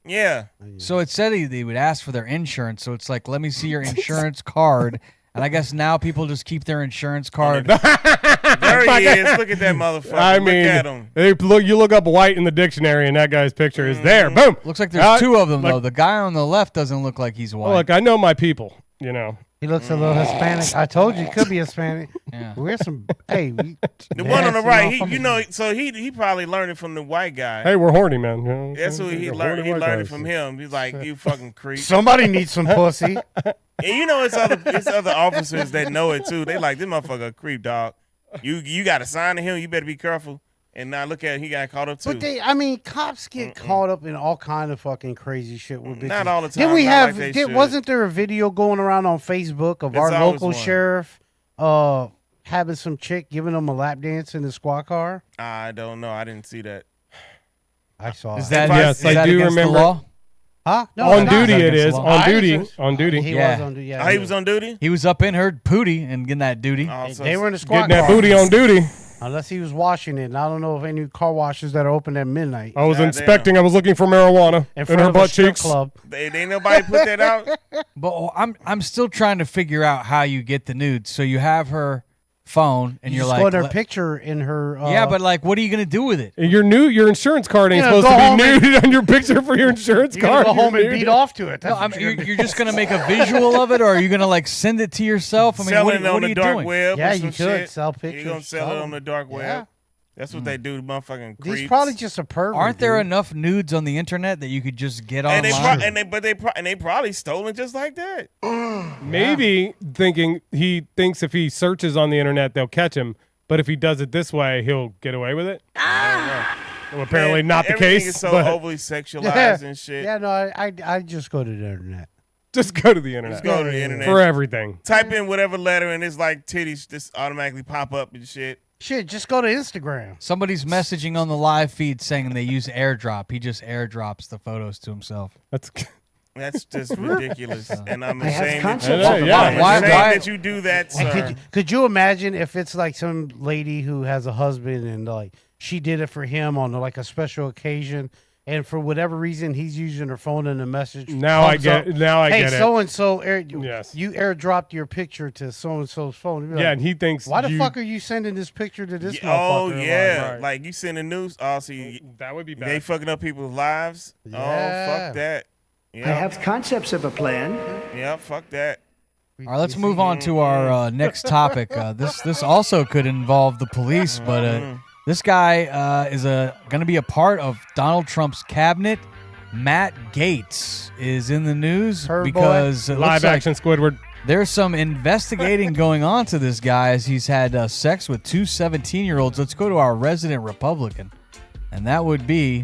Yeah.
So it said they would ask for their insurance. So it's like, let me see your insurance card. And I guess now people just keep their insurance card.
There he is. Look at that motherfucker.
I mean,
look at him.
You look up white in the dictionary, and that guy's picture is there. Boom.
Looks like there's 2 of them, though. The guy on the left doesn't look like he's white.
Well, look, I know my people, you know.
He looks a little Hispanic. I told you he could be Hispanic.
Yeah.
We're some. Hey,
the one on the right, he probably learned it from the white guy.
Hey, we're horny, man. You know,
that's what he learned. He learned it from him. He's like, you fucking creep.
Somebody needs some pussy.
And you know, it's other officers that know it too. They like, this motherfucker a creep, dog. You got a sign to him. You better be careful. And now look at it, he got caught up too.
But cops get caught up in all kind of fucking crazy shit with bitches.
Not all the time.
Did we have? Wasn't there a video going around on Facebook of our local sheriff having some chick giving him a lap dance in the squad car?
I don't know. I didn't see that.
I saw
Is
it.
that
Yes, I do
against the
remember.
law?
Huh? No,
On
it's not.
duty it
against
is.
the law.
On
I
duty.
understand.
On duty.
He
Yeah.
was on duty. Yeah,
He was on duty.
He was up in her booty and getting that duty.
Oh, so
They were in the squad
Getting that
car.
booty on duty.
Unless he was washing it. And I don't know if any car washes that are open at midnight.
I was
Goddamn.
inspecting. I was looking for marijuana in
front
her
of a
butt
strip
cheeks.
club.
they ain't nobody put that out.
But I'm still trying to figure out how you get the nudes. So you have her phone and
You
you're
just
like,
go in her picture in her.
yeah, but like, what are you gonna do with it?
Your insurance card ain't
Yeah,
supposed
go
to
home
be
and-
nude on your picture for your insurance
you're gonna
card.
go home
You're
and beat
nude.
off to it.
No,
That's what
you're just gonna make a visual of it, or are you gonna like send it to yourself? I mean,
Selling it
what
on
are
the
you
dark
doing?
web.
Yeah,
or
you
some
could
shit.
sell
You're
pictures.
gonna sell it on the dark web.
Yeah.
That's what they do to motherfucking creeps.
He's probably just a pervert.
Aren't there
dude.
enough nudes on the internet that you could just get
and
online?
they probably stolen just like that.
Maybe thinking he thinks if he searches on the internet they'll catch him, but if he does it this way he'll get away with it. Well, apparently
Man,
not the
everything
case.
is so
but
overly sexualized and shit.
Yeah, no, I just go to the internet.
just go to the internet.
Just go to the internet.
For everything.
Type in whatever letter and it's like titties just automatically pop up and shit.
Shit, just go to Instagram.
Somebody's messaging on the live feed saying they use AirDrop. He just AirDrops the photos to himself.
That's just ridiculous. And I'm
I have
ashamed,
concepts
that,
of
yeah.
I'm
Why-
ashamed
why-
that you do that,
And
sir.
could you imagine if it's like some lady who has a husband and like she did it for him on like a special occasion, and for whatever reason he's using her phone and the message.
Now I
comes
get
up,
now I
hey,
get it.
so and so,
Yes.
you airdropped your picture to so and so's phone. You're
Yeah,
like,
and he thinks
why the
you-
fuck are you sending this picture to this
Yeah, oh
motherfucker?
yeah,
Right.
like you send the news. Oh, so
that would be bad.
they fucking up people's lives. Oh,
Yeah.
fuck that. Yeah,
I have concepts of a plan.
yeah, fuck that.
All right, let's move on to our next topic. This also could involve the police, but this guy is going to be a part of Donald Trump's cabinet. Matt Gaetz is in the news because it looks
Live
like
action Squidward.
there's some investigating going on to this guy as he's had sex with two 17-year-olds. Let's go to our resident Republican, and that would be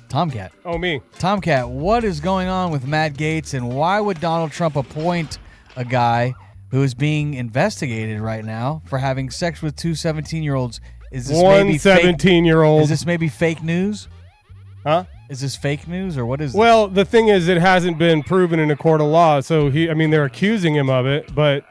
Tomcat.
Oh, me.
Tomcat, what is going on with Matt Gaetz, and why would Donald Trump appoint a guy who is being investigated right now for having sex with two 17-year-olds? Is this
One
maybe fake?
17-year-old.
Is this maybe fake news?
Huh?
Is this fake news, or what is
Well, the thing is, it hasn't been proven in a court of law. So they're accusing him of it, but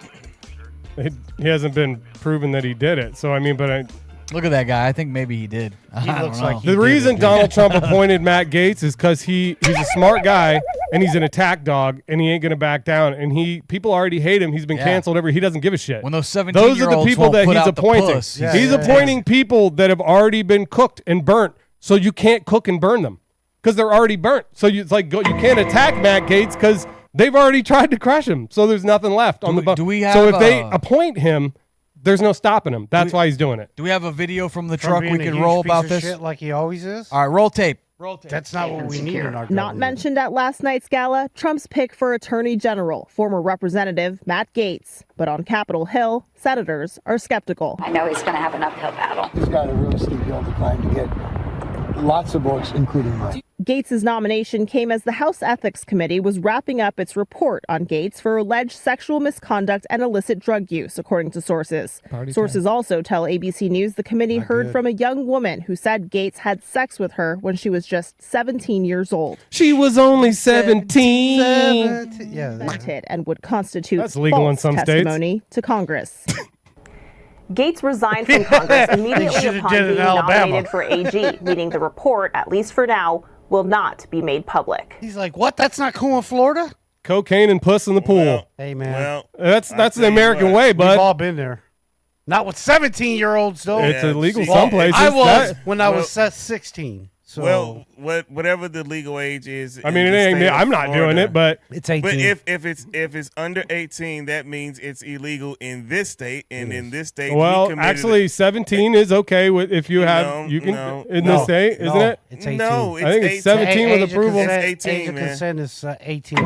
he hasn't been proven that he did it. So
this? Look at that guy. I think maybe he did. I don't
looks
know.
like he
the
did
reason
it, dude.
Donald Trump appointed Matt Gaetz is because he's a smart guy and he's an attack dog and he ain't gonna back down. And people already hate him. He's been
Yeah.
canceled. He doesn't give a shit.
When those 17-year-olds
Those are the people
won't
that
put
he's
out the
appointing.
puss.
Yeah,
He's
yeah,
appointing people that have already been cooked and burnt, so you can't cook and burn them because they're already burnt. So it's like you can't attack Matt Gaetz because they've already tried to crush him. So there's nothing left on the bone.
do we
So
have,
if they appoint him, there's no stopping him. That's why he's doing it.
Do we have a video from the
From
truck
being
we
a
could
huge
roll
piece
about
of
this?
shit like he always is.
All right, roll tape.
That's not what we need in our
Not
government.
mentioned at last night's gala, Trump's pick for Attorney General, former Representative Matt Gaetz. But on Capitol Hill, senators are skeptical.
I know he's going to have an uphill battle.
He's got a really steep hill to climb to get lots of votes, including mine.
Gaetz's nomination came as the House Ethics Committee was wrapping up its report on Gaetz for alleged sexual misconduct and illicit drug use, according to sources. Sources also tell ABC News the committee heard from a young woman who said Gaetz had sex with her when she was just 17 years old.
She was only 17.
Yeah.
And would constitute
That's legal in
false
some states.
testimony to Congress. Gaetz resigned from Congress immediately
should've
upon
did it in
being
Alabama.
nominated for AG, meaning the report, at least for now, will not be made public.
He's like, what? That's not cool in Florida?
Cocaine and puss in the pool.
Hey, man.
Well,
That's the
tell you
American
what.
way,
We've
bud.
all been there. Not with 17-year-olds, though.
It's
Yeah,
illegal
see,
some places.
I was
That-
when I was
Well-
16. So
well, whatever the legal age is.
I mean,
in
it
the
ain't.
state of
I'm not doing
Florida.
it, but
it's 18.
But if it's under 18, that means it's illegal in this state, and in this state, he
well,
committed
actually, 17 is okay with if you have
No,
you can
no,
in
No,
this state, isn't
no,
it?
It's 18.
No, it's
I think it's
18.
17 with
Age of
approval.
consent-
It's 18,
age of
man.
consent is 18.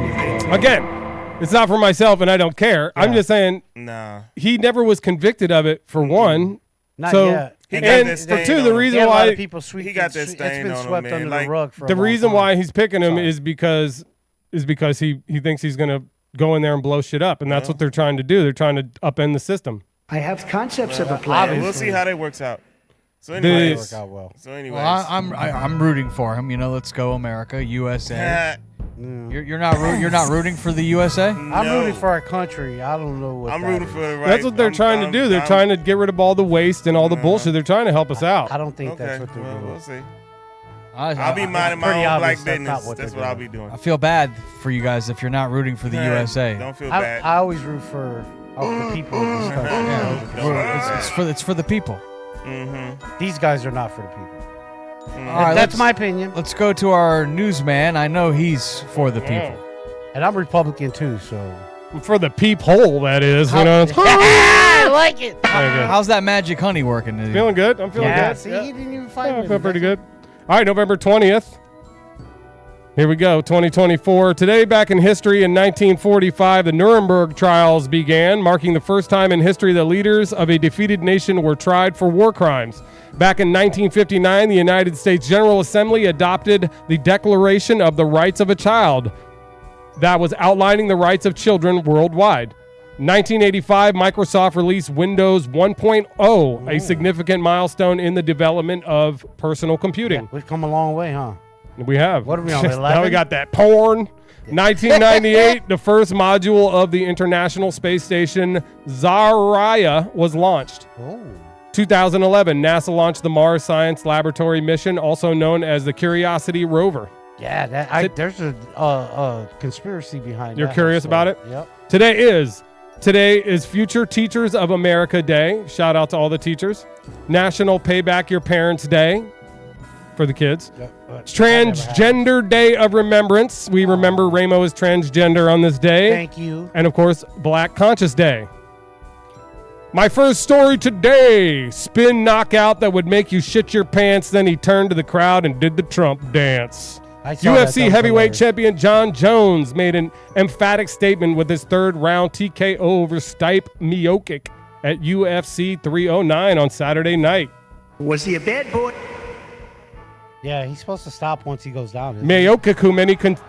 Again, it's not for myself, and I don't care. I'm
Yeah.
just saying
Nah,
he never was convicted of it. For one,
Not
so
yet.
He got
and
that
for
stain
two,
on
the
him.
reason
Yeah, a lot
why
of people sweep.
he got that
it's
stain
been
on him,
swept
man.
under
Like,
the rug for a
the
long
reason
time.
why he's picking him
Sorry.
is because he thinks he's gonna go in there and blow shit up, and that's what they're trying to do. They're trying to upend the system.
I have concepts of a
Well,
plan.
we'll see how that works out. So anyways,
Work out well.
So anyways,
well, I'm rooting for him. Let's go America, USA. You're not rooting for the USA.
No.
I'm rooting for our country. I don't know what.
I'm rooting for the right.
That's what they're trying to do. They're trying to get rid of all the waste and all the bullshit. They're trying to help us out.
I don't think that's what they're doing.
We'll see.
I'll
be minding my own black business. That's what I'll be doing.
I feel bad for you guys if you're not rooting for the USA.
Don't feel bad.
I always root for the people. And stuff.
It's for the people.
Mm-hmm.
These guys are not for the people.
All right,
that's my opinion.
Let's go to our newsman. I know he's for the people.
And I'm Republican too, so.
For the peephole, that is. You know?
I like it.
How's that magic honey working?
Feeling good. I'm feeling good.
See, he didn't even fight
I feel pretty good. All right, November 20th. Here we go, 2024. Today, back in history, in 1945, the Nuremberg trials began, marking the first time in history that leaders of a defeated nation were tried for war crimes. Back in 1959, the United States General Assembly adopted the Declaration of the Rights of a Child that was outlining the rights of children worldwide. 1985, Microsoft released Windows 1.0, a significant milestone in the development of personal computing.
Yeah, we've come a long way, huh?
We have.
What are we on, 11?
Now we got that porn. 1998, the first module of the International Space Station, Zarya, was launched. 2011, NASA launched the Mars Science Laboratory mission, also known as the Curiosity rover.
Yeah, there's a conspiracy behind
You're
that.
curious about it?
Yep.
Today is Future Teachers of America Day. Shout out to all the teachers. National Pay Back Your Parents Day for the kids. Transgender Day of Remembrance. We remember Ramo is transgender on this day.
Thank you.
And of course, Black Conscious Day. My first story today, spin knockout that would make you shit your pants. Then he turned to the crowd and did the Trump dance. UFC heavyweight champion John Jones made an emphatic statement with his third round TKO over Stipe Miocic at UFC 309 on Saturday night.
Was he a bad boy?
Yeah, he's supposed to stop once he goes down.
Miocic, who many Trump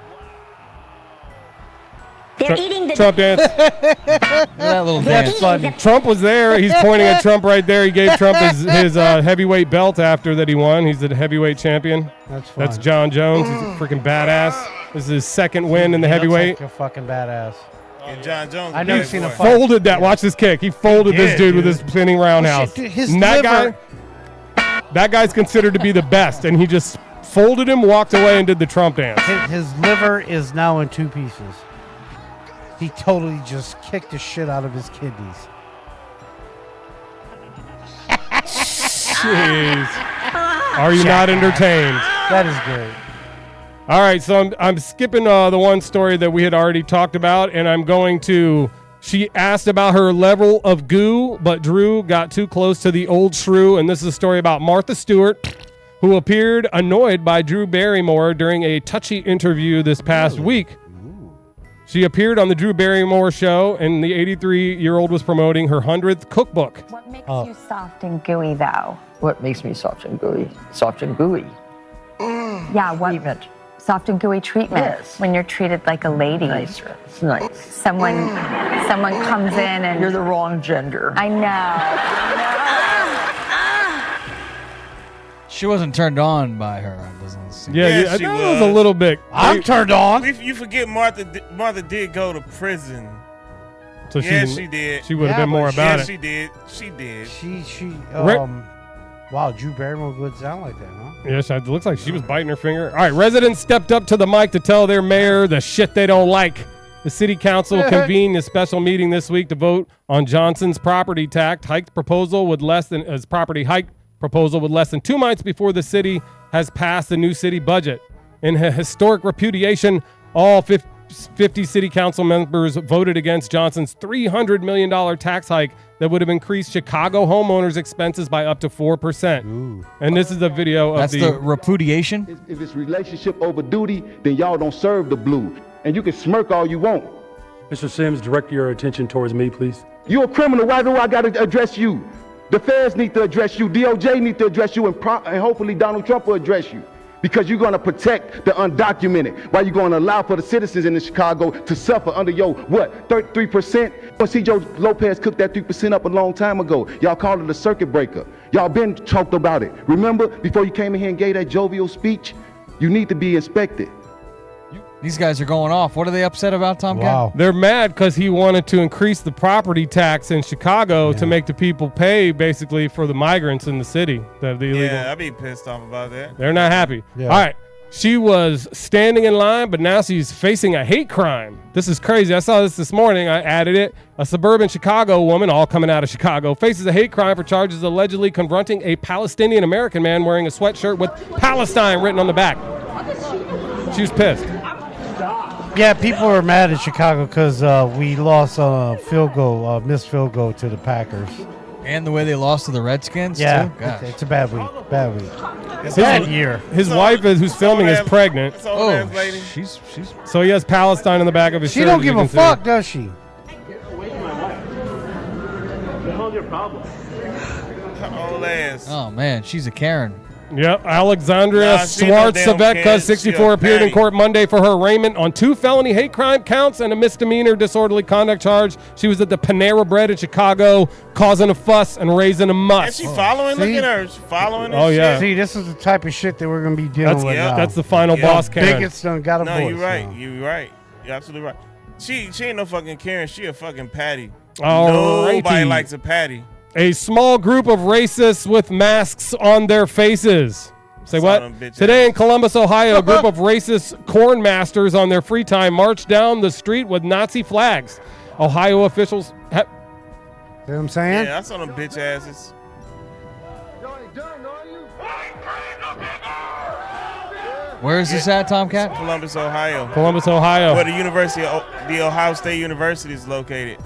dance.
That little dance.
Funny.
Trump was there. He's pointing at Trump right there. He gave Trump his heavyweight belt after that he won. He's the heavyweight champion. That's John Jones. He's a freaking badass. This is his second win in the heavyweight.
Like a fucking badass.
And John Jones.
I never seen a fight.
Folded that. Watch this kick. He folded this dude with his spinning roundhouse.
His
That guy's considered to be the best, and he just folded him, walked away, and did the Trump dance.
His liver is now in 2 pieces. He totally just kicked the shit out of his kidneys.
Jeez. Are you not entertained?
That is great.
All right, so I'm skipping the one story that we had already talked about, and I'm going to... She asked about her level of goo, but Drew got too close to the old shrew, and this is a story about Martha Stewart, who appeared annoyed by Drew Barrymore during a touchy interview this past week. She appeared on the Drew Barrymore show, and the 83-year-old was promoting her 100th cookbook.
What makes you soft and gooey, though? What makes me soft and gooey? Soft and gooey. Yeah, what? Treatment. Soft and gooey treatment. Yes. When you're treated like a lady. Nice. It's nice. Someone comes in and... You're the wrong gender. I know.
She wasn't turned on by her. It doesn't seem.
Yeah, I thought it was a little bit.
I'm turned on.
You forget Martha did go to prison.
So
she did.
She would have been more about it.
She did. She did.
Wow, Drew Barrymore would sound like that, huh?
Yes, it looks like she was biting her finger. All right, residents stepped up to the mic to tell their mayor the shit they don't like. The city council convened a special meeting this week to vote on Johnson's property tax hike proposal with less than 2 months before the city has passed the new city budget. In a historic repudiation, all 50 city council members voted against Johnson's $300 million tax hike that would have increased Chicago homeowners' expenses by up to 4%.
Ooh.
And this is a video of
That's the repudiation?
If it's relationship over duty, then y'all don't serve the blue. And you can smirk all you want.
Mr. Sims, direct your attention towards me, please.
You're a criminal. Why do I got to address you? The feds need to address you. DOJ need to address you, and hopefully Donald Trump will address you. because you're going to protect the undocumented. Why you going to allow for the citizens in Chicago to suffer under your, 33%? Well, see, Joe Lopez cooked that 3% up a long time ago. Y'all called it a circuit breaker. Y'all been talked about it. Remember, before you came in here and gave that jovial speech, you need to be inspected.
These guys are going off. What are they upset about, Tom?
Wow. They're mad because he wanted to increase the property tax in Chicago to make the people pay basically for the migrants in the city. The illegal.
Yeah, I'd be pissed off about that.
They're not happy.
Yeah.
All right. She was standing in line, but now she's facing a hate crime. This is crazy. I saw this morning. I added it. A suburban Chicago woman, all coming out of Chicago, faces a hate crime for charges allegedly confronting a Palestinian-American man wearing a sweatshirt with Palestine written on the back. She was pissed.
Yeah, people are mad at Chicago because we lost a missed field goal to the Packers.
And the way they lost to the Redskins,
Yeah,
too? Gosh.
it's a bad week. Bad week.
His
Bad year.
His wife, who's filming, is pregnant.
Oh, she's.
So he has Palestine on the back of his
She
shirt.
don't
as you
give a
can see.
fuck, does she?
The hell's your problem?
Old ass.
Oh, man, she's a Karen.
Yep, Alexandria
Nah, she no damn
Swartz-Savetka,
Karen.
64,
She a
appeared in
patty.
court Monday for her arraignment on 2 felony hate crime counts and a misdemeanor disorderly conduct charge. She was at the Panera Bread in Chicago, causing a fuss and raising a muss.
And she following. Look
See?
at her. She following this
Oh, yeah.
shit.
See, this is the type of shit that we're going to be dealing with now.
That's the final boss, Karen.
Bigots done got a
No,
voice
you're right.
now.
You're right. You're absolutely right. She ain't no fucking Karen. She a fucking patty.
Alrighty.
Nobody likes a patty.
A small group of racists with masks on their faces. Say
Saw
what?
them bitch
Today in Columbus, Ohio, a group of racist corn masters on their free time marched down the street with Nazi flags. Ohio officials...
See what I'm saying?
Yeah, I saw them bitch asses.
Where is this at, Tomcat?
Columbus, Ohio.
Columbus, Ohio.
Where the University of the Ohio State University is located.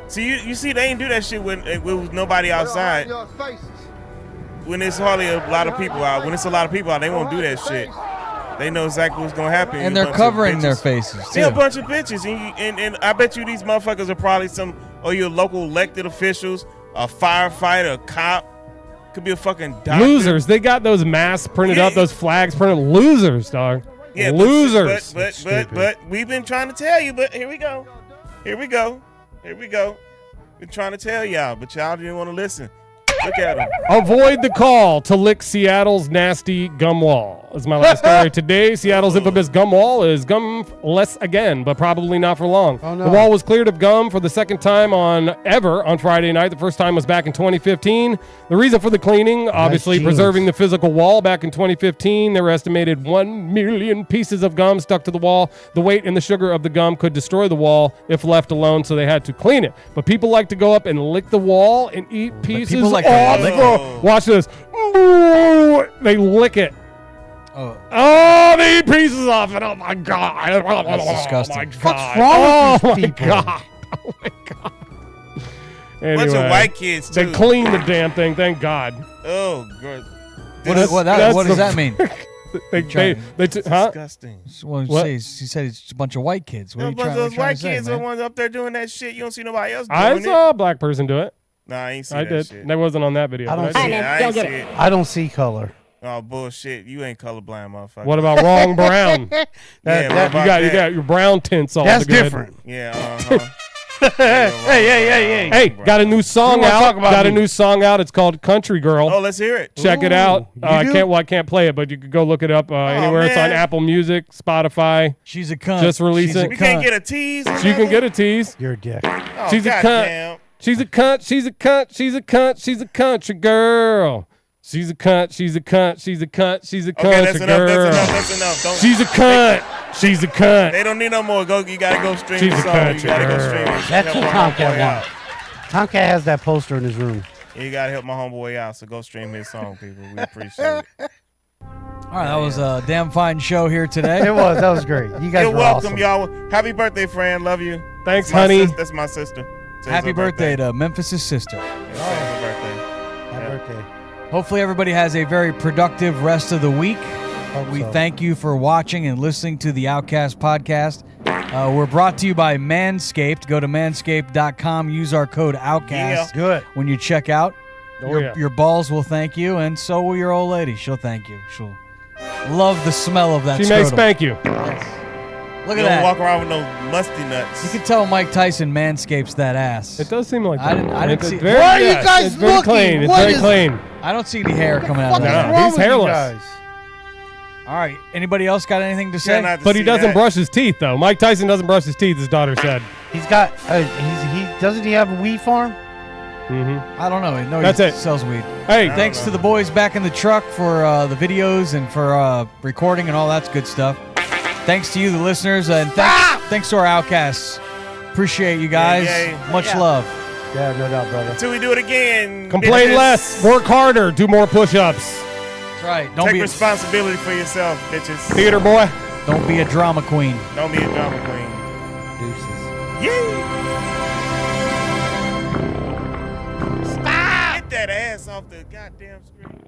See, you see, they ain't do that shit when it was nobody outside. When there's hardly a lot of people out. When it's a lot of people out, they won't do that shit. They know exactly what's gonna happen.
And
A
they're
bunch of
covering
bitches.
their faces, too.
Yeah, a bunch of bitches. And I bet you these motherfuckers are probably your local elected officials, a firefighter, a cop. Could be a fucking doctor.
Losers. They got those masks printed up, those flags printed. Losers, dog.
Yeah,
losers.
But we've been trying to tell you, but here we go. Been trying to tell y'all, but y'all didn't want to listen. Look at them.
Avoid the call to lick Seattle's nasty gum wall. Is my last story today. Seattle's infamous gum wall is gum-less again, but probably not for long.
Oh, no.
The wall was cleared of gum for the second time ever on Friday night. The first time was back in 2015. The reason for the cleaning, obviously
jeans.
preserving the physical wall. Back in 2015, there were estimated 1 million pieces of gum stuck to the wall. The weight and the sugar of the gum could destroy the wall if left alone, so they had to clean it. But people like to go up and lick the wall and eat pieces
people like to
off.
lick
Oh, watch this. Ooh, they lick it.
Oh,
they eat pieces off it. Oh my god.
That's disgusting.
Oh my god.
What's wrong with these people?
God. Oh my god. Anyway,
Bunch of white kids
they
too.
cleaned the damn thing. Thank God.
Oh, good.
what does that mean?
They huh?
Disgusting.
Well,
What?
he said it's a bunch of white kids. What are
A
you
bunch
trying,
of those
what are you
white
trying to
kids
say,
are the
man?
ones up there doing that shit. You don't see nobody else doing
I
it.
saw a black person do it.
Nah, I ain't see
I
that
did.
shit.
That wasn't on that video.
I don't
but
see
did.
I ain't see it.
I don't see color.
Oh, bullshit. You ain't colorblind, motherfucker.
What about wrong brown?
Yeah,
that-
what about
You
that?
got your brown tints all
That's
the good.
different.
Yeah, uh-huh.
Hey.
Hey, got a new song
wanna
out.
talk about
Got a
me.
new song out. It's called Country Girl.
Oh, let's hear it.
Check it
Ooh,
out.
you
I
do?
can't play it, but you could go look it up anywhere. It's on
man.
Apple Music, Spotify.
She's a cunt.
Just release
She's a
it.
We can't
cunt.
get a tease.
You can get a tease.
You're a dick.
Oh,
She's a cunt.
goddamn.
She's a cunt. She's a cunt. She's a cunt. She's a country girl. She's a cunt. She's a cunt. She's a cunt. She's a
Okay,
country
that's enough.
girl.
That's enough. Don't.
She's a cunt. She's a cunt.
They don't need no more. You gotta go stream
She's
the
a
song.
country
You gotta go
girl.
stream it.
That's
Help
what
my
Tomcat
homeboy out.
wants. Tomcat has that poster in his room.
Yeah, you gotta help my homeboy out. So go stream his song, people. We appreciate it.
All right, that was a damn fine show here today.
It was. That was great. You guys
You're
were
welcome,
awesome.
y'all. Happy birthday, friend. Love you.
Thanks,
That's my
honey.
That's my sister. Today's
Happy
her
birthday to Memphis' sister.
Yeah, today's her birthday.
Happy birthday.
Hopefully everybody has a very productive rest of the week. We
so.
thank you for watching and listening to the Outcast Podcast. We're brought to you by Manscaped. Go to manscaped.com. Use our code OUTCAST
Good.
when you check out.
Oh, yeah.
Your balls will thank you, and so will your old lady. She'll thank you. Love the smell of that.
She may spank you.
Look
You
at
don't
that.
walk around with no musty nuts.
You can tell Mike Tyson manscapes that ass.
It does seem like
I
that.
didn't
It's
see.
very-
Why are you
yes,
guys
it's very
looking?
clean. It's
What
very
is-
clean.
I don't see any hair coming out of
What is
that.
wrong
He's
with you
hairless.
guys?
All right. Anybody else got anything to say?
Not to
But he
see
doesn't
that.
brush his teeth, though. Mike Tyson doesn't brush his teeth, his daughter said.
He's got. Doesn't he have a weed farm?
Mm-hmm.
I don't know. No,
That's
he
it.
sells weed.
Hey,
Thanks to the boys back in the truck for the videos and for recording and all that good stuff. Thanks to you, the listeners, and thanks to our outcasts. Appreciate you guys. Much love.
Yeah, no doubt, brother.
Until we do it again.
complain
bitches.
less, work harder, do more push-ups.
That's right. Don't
Take
be
responsibility for yourself, bitches.
Theater boy.
Don't be a drama queen.
Don't be a drama queen.
Deuces.
Yay! Stop! Get that ass off the goddamn screen.